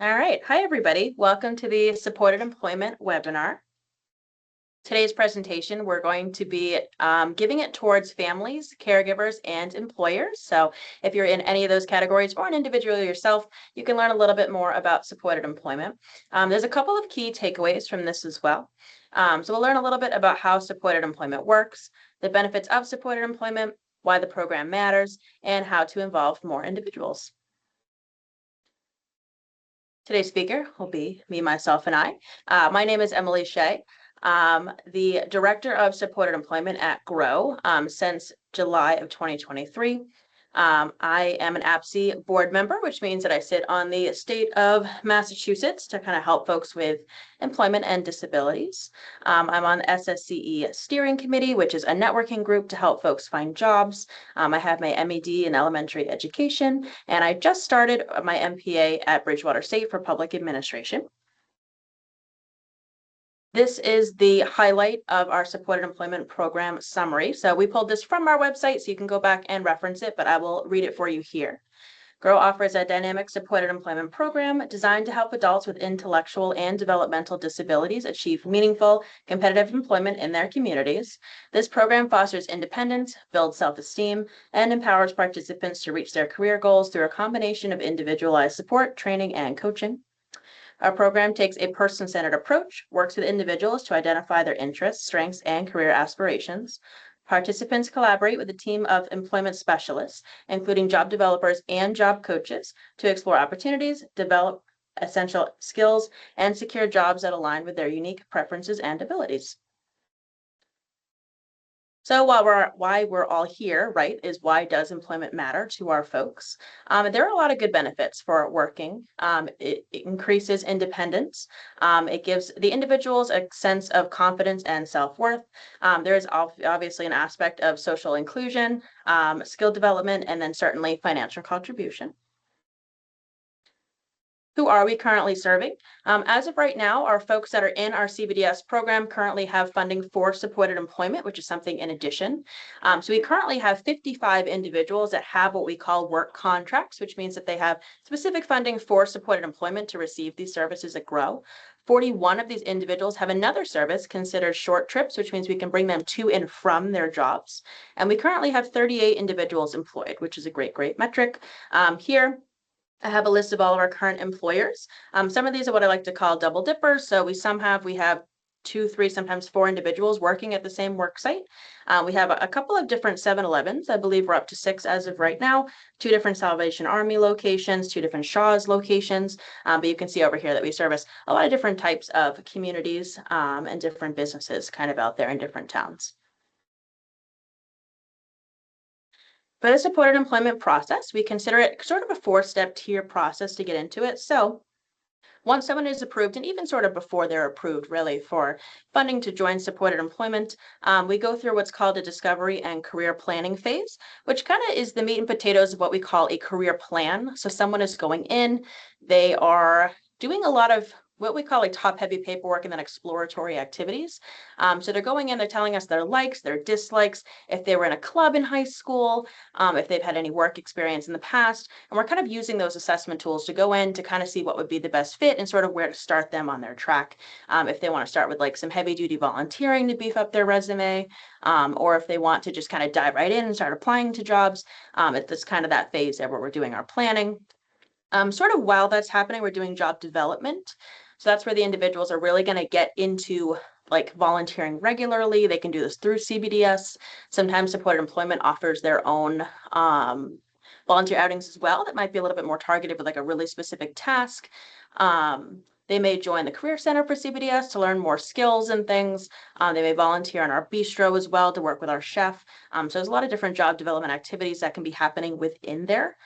All right. Hi, everybody. Welcome to the Supported Employment webinar. Today's presentation, we're going to be giving it towards families, caregivers, and employers. So if you're in any of those categories or an individual yourself, you can learn a little bit more about supported employment. There's a couple of key takeaways from this as well. So we'll learn a little bit about how supported employment works, the benefits of supported employment, why the program matters, and how to involve more individuals. Today's speaker will be me, myself, and I. My name is Emily Shea, the Director of Supported Employment at GROW since July of 2023. I am an APSE board member, which means that I sit on the state of Massachusetts to kind of help folks with employment and disabilities. I'm on the SSCE steering committee, which is a networking group to help folks find jobs. I have my MED in elementary education, and I just started my MPA at Bridgewater State for public administration. This is the highlight of our supported employment program summary. So we pulled this from our website, so you can go back and reference it, but I will read it for you here. GROW offers a dynamic supported employment program designed to help adults with intellectual and developmental disabilities achieve meaningful, competitive employment in their communities. This program fosters independence, builds self-esteem, and empowers participants to reach their career goals through a combination of individualized support, training, and coaching. Our program takes a person-centered approach, works with individuals to identify their interests, strengths, and career aspirations. Participants collaborate with a team of employment specialists, including job developers and job coaches, to explore opportunities, develop essential skills, and secure jobs that align with their unique preferences and abilities. So why we're all here, right, is why does employment matter to our folks? There are a lot of good benefits for working. It increases independence. It gives the individuals a sense of confidence and self-worth. There is obviously an aspect of social inclusion, skill development, and then certainly financial contribution. Who are we currently serving? As of right now, our folks that are in our CBDS program currently have funding for supported employment, which is something in addition. So we currently have 55 individuals that have what we call work contracts, which means that they have specific funding for supported employment to receive these services at GROW. 41 of these individuals have another service considered short trips, which means we can bring them to and from their jobs. And we currently have 38 individuals employed, which is a great metric. Here, I have a list of all of our current employers. Some of these are what I like to call double dippers. So we have 2, 3, sometimes 4 individuals working at the same work site. We have a couple of different 7-Elevens. I believe we're up to 6 as of right now, 2 different Salvation Army locations, 2 different Shaw's locations. But you can see over here that we service a lot of different types of communities and different businesses kind of out there in different towns. For the supported employment process, we consider it sort of a 4-step tier process to get into it. So once someone is approved, and even sort of before they're approved, really, for funding to join supported employment, we go through what's called a discovery and career planning phase, which kind of is the meat and potatoes of what we call a career plan. So someone is going in, they are doing a lot of what we call like top-heavy paperwork and then exploratory activities. So they're going in, they're telling us their likes, their dislikes, if they were in a club in high school, if they've had any work experience in the past. And we're kind of using those assessment tools to go in to kind of see what would be the best fit and sort of where to start them on their track. If they want to start with like some heavy-duty volunteering to beef up their resume, or if they want to just kind of dive right in and start applying to jobs, it's kind of that phase there where we're doing our planning. Sort of while that's happening, we're doing job development. So that's where the individuals are really going to get into like volunteering regularly. They can do this through CBDS. Sometimes supported employment offers their own volunteer outings as well that might be a little bit more targeted with like a really specific task. They may join the Career Center for CBDS to learn more skills and things. They may volunteer in our bistro as well to work with our chef. So there's a lot of different job development activities that can be happening within there.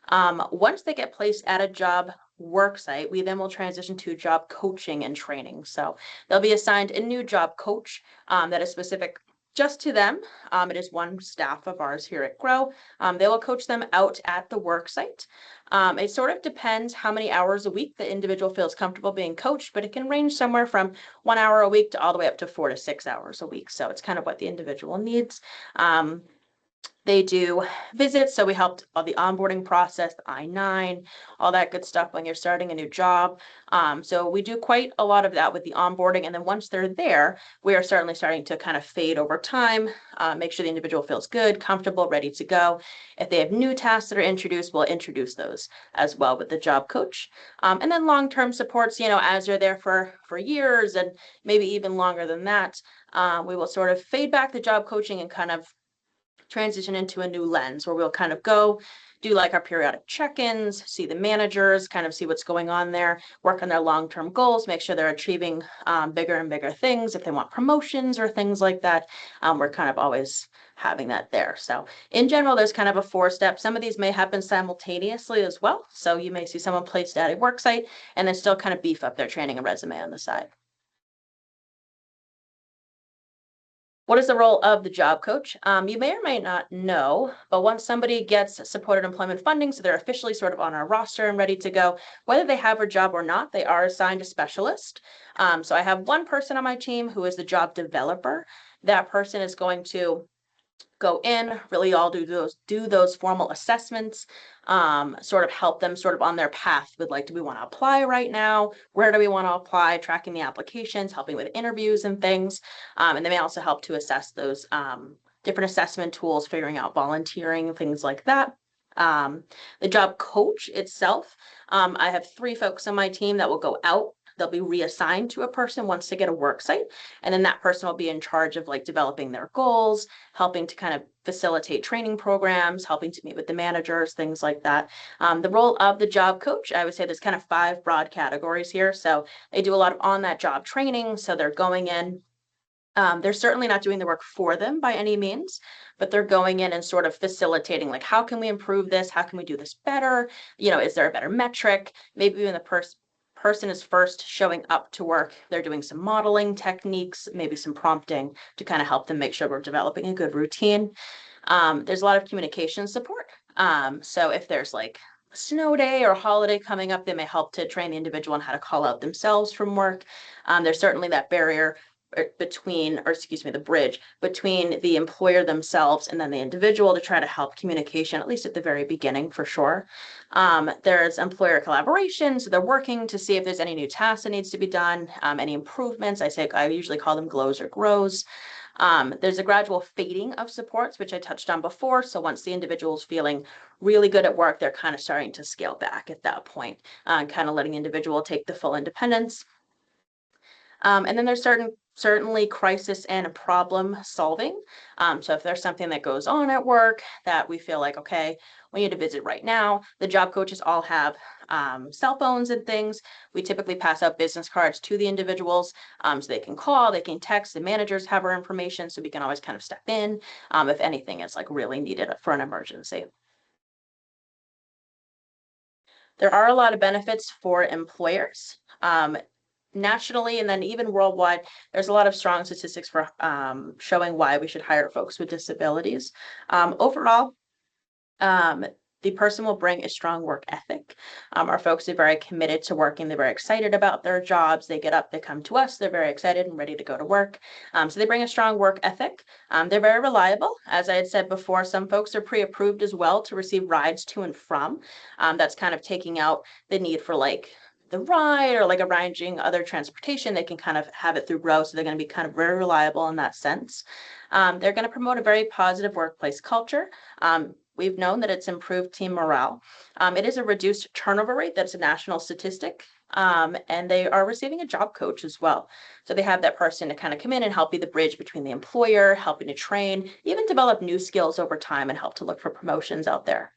Once they get placed at a job work site, we then will transition to job coaching and training. So they'll be assigned a new job coach that is specific just to them. It is one staff of ours here at GROW. They will coach them out at the work site. It sort of depends how many hours a week the individual feels comfortable being coached, but it can range somewhere from 1 hour a week to all the way up to 4 to 6 hours a week. So it's kind of what the individual needs. They do visits, so we helped all the onboarding process, the I-9, all that good stuff when you're starting a new job. So we do quite a lot of that with the onboarding, and then once they're there, we are certainly starting to kind of fade over time, make sure the individual feels good, comfortable, ready to go. If they have new tasks that are introduced, we'll introduce those as well with the job coach. And then long-term supports, as they're there for years and maybe even longer than that, we will sort of fade back the job coaching and kind of transition into a new lens where we'll kind of go do like our periodic check-ins, see the managers, kind of see what's going on there, work on their long-term goals, make sure they're achieving bigger and bigger things. If they want promotions or things like that, we're kind of always having that there. So in general, there's kind of a 4-step. Some of these may happen simultaneously as well. So you may see someone placed at a work site and then still kind of beef up their training and resume on the side. What is the role of the job coach? You may or may not know, but once somebody gets supported employment funding, so they're officially sort of on our roster and ready to go, whether they have a job or not, they are assigned a specialist. So I have one person on my team who is the job developer. That person is going to go in, really all do those formal assessments, sort of help them sort of on their path with like, do we want to apply right now? Where do we want to apply? Tracking the applications, helping with interviews and things. And they may also help to assess those different assessment tools, figuring out volunteering, things like that. The job coach itself, I have 3 folks on my team that will go out. They'll be reassigned to a person once they get a work site. And then that person will be in charge of like developing their goals, helping to kind of facilitate training programs, helping to meet with the managers, things like that. The role of the job coach, I would say there's kind of 5 broad categories here. So they do a lot of on that job training. So they're going in. They're certainly not doing the work for them by any means, but they're going in and sort of facilitating, like, how can we improve this? How can we do this better? Is there a better metric? Maybe when the person is first showing up to work, they're doing some modeling techniques, maybe some prompting to kind of help them make sure we're developing a good routine. There's a lot of communication support. So if there's like a snow day or a holiday coming up, they may help to train the individual on how to call out themselves from work. There's certainly that barrier the bridge between the employer themselves and then the individual to try to help communication, at least at the very beginning, for sure. There's employer collaboration, so they're working to see if there's any new tasks that needs to be done, any improvements. I usually call them glows or grows. There's a gradual fading of supports, which I touched on before. So once the individual's feeling really good at work, they're kind of starting to scale back at that point, kind of letting the individual take the full independence. And then there's certainly crisis and problem solving. So if there's something that goes on at work that we feel like, okay, we need to visit right now, the job coaches all have cell phones and things. We typically pass out business cards to the individuals so they can call, they can text, the managers have our information, so we can always kind of step in if anything is like really needed for an emergency. There are a lot of benefits for employers. Nationally and then even worldwide, there's a lot of strong statistics for showing why we should hire folks with disabilities. Overall, the person will bring a strong work ethic. Our folks are very committed to working. They're very excited about their jobs. They get up, they come to us. They're very excited and ready to go to work. So they bring a strong work ethic. They're very reliable. As I had said before, some folks are pre-approved as well to receive rides to and from. That's kind of taking out the need for like the ride or like arranging other transportation. They can kind of have it through Grow, so they're going to be kind of very reliable in that sense. They're going to promote a very positive workplace culture. We've known that it's improved team morale. It is a reduced turnover rate. That's a national statistic. And they are receiving a job coach as well. So they have that person to kind of come in and help be the bridge between the employer, helping to train, even develop new skills over time and help to look for promotions out there.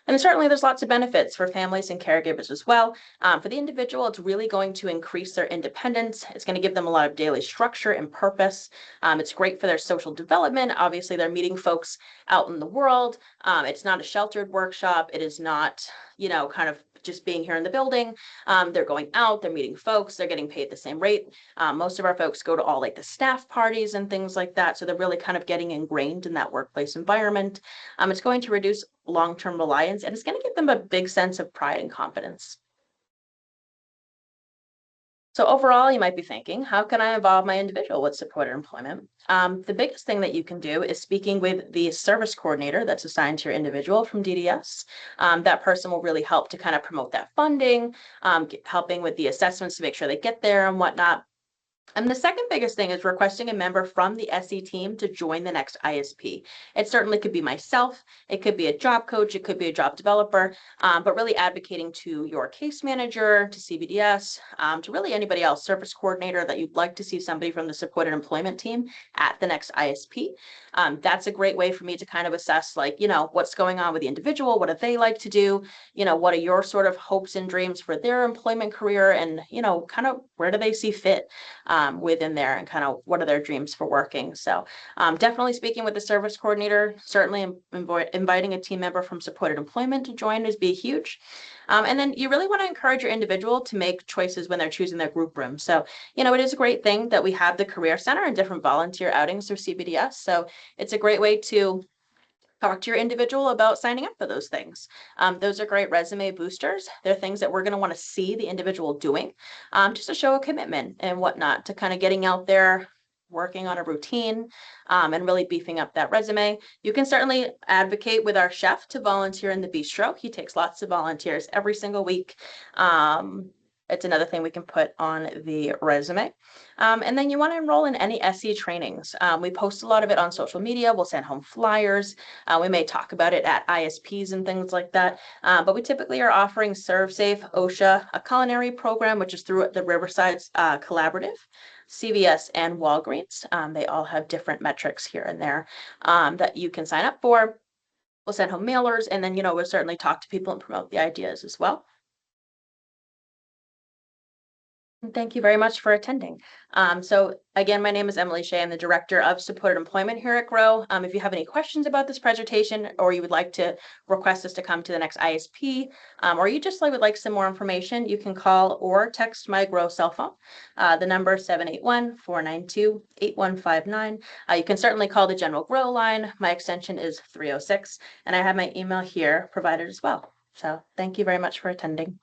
And certainly there's lots of benefits for families and caregivers as well. For the individual, it's really going to increase their independence. It's going to give them a lot of daily structure and purpose. It's great for their social development. Obviously, they're meeting folks out in the world. It's not a sheltered workshop. It is not, kind of just being here in the building. They're going out, they're meeting folks, they're getting paid the same rate. Most of our folks go to all like the staff parties and things like that. So they're really kind of getting ingrained in that workplace environment. It's going to reduce long-term reliance and it's going to give them a big sense of pride and confidence. So overall, you might be thinking, how can I involve my individual with supported employment? The biggest thing that you can do is speaking with the service coordinator that's assigned to your individual from DDS. That person will really help to kind of promote that funding, helping with the assessments to make sure they get there and whatnot. And the second biggest thing is requesting a member from the SE team to join the next ISP. It certainly could be myself, it could be a job coach, it could be a job developer, but really advocating to your case manager, to CBDS, to really anybody else, service coordinator, that you'd like to see somebody from the supported employment team at the next ISP. That's a great way for me to kind of assess, like, what's going on with the individual, what do they like to do, what are your sort of hopes and dreams for their employment career, and, kind of where do they see fit within there, and kind of what are their dreams for working. So definitely speaking with the service coordinator, certainly inviting a team member from supported employment to join is be huge. And then you really want to encourage your individual to make choices when they're choosing their group room. So, it is a great thing that we have the Career Center and different volunteer outings through CBDS. So it's a great way to talk to your individual about signing up for those things. Those are great resume boosters. They're things that we're going to want to see the individual doing, just to show a commitment and whatnot to kind of getting out there, working on a routine, and really beefing up that resume. You can certainly advocate with our chef to volunteer in the bistro. He takes lots of volunteers every single week. It's another thing we can put on the resume. And then you want to enroll in any SE trainings. We post a lot of it on social media. We'll send home flyers. We may talk about it at ISPs and things like that. But we typically are offering ServSafe, OSHA, a culinary program, which is through the Riverside Collaborative, CVS, and Walgreens. They all have different metrics here and there that you can sign up for. We'll send home mailers, and then, we'll certainly talk to people and promote the ideas as well. Thank you very much for attending. So again, my name is Emily Shea. I'm the Director of Supported Employment here at GROW. If you have any questions about this presentation, or you would like to request us to come to the next ISP, or you just would like some more information, you can call or text my GROW cell phone. The number is 781-492-8159. You can certainly call the general GROW line. My extension is 306, and I have my email here provided as well. So thank you very much for attending.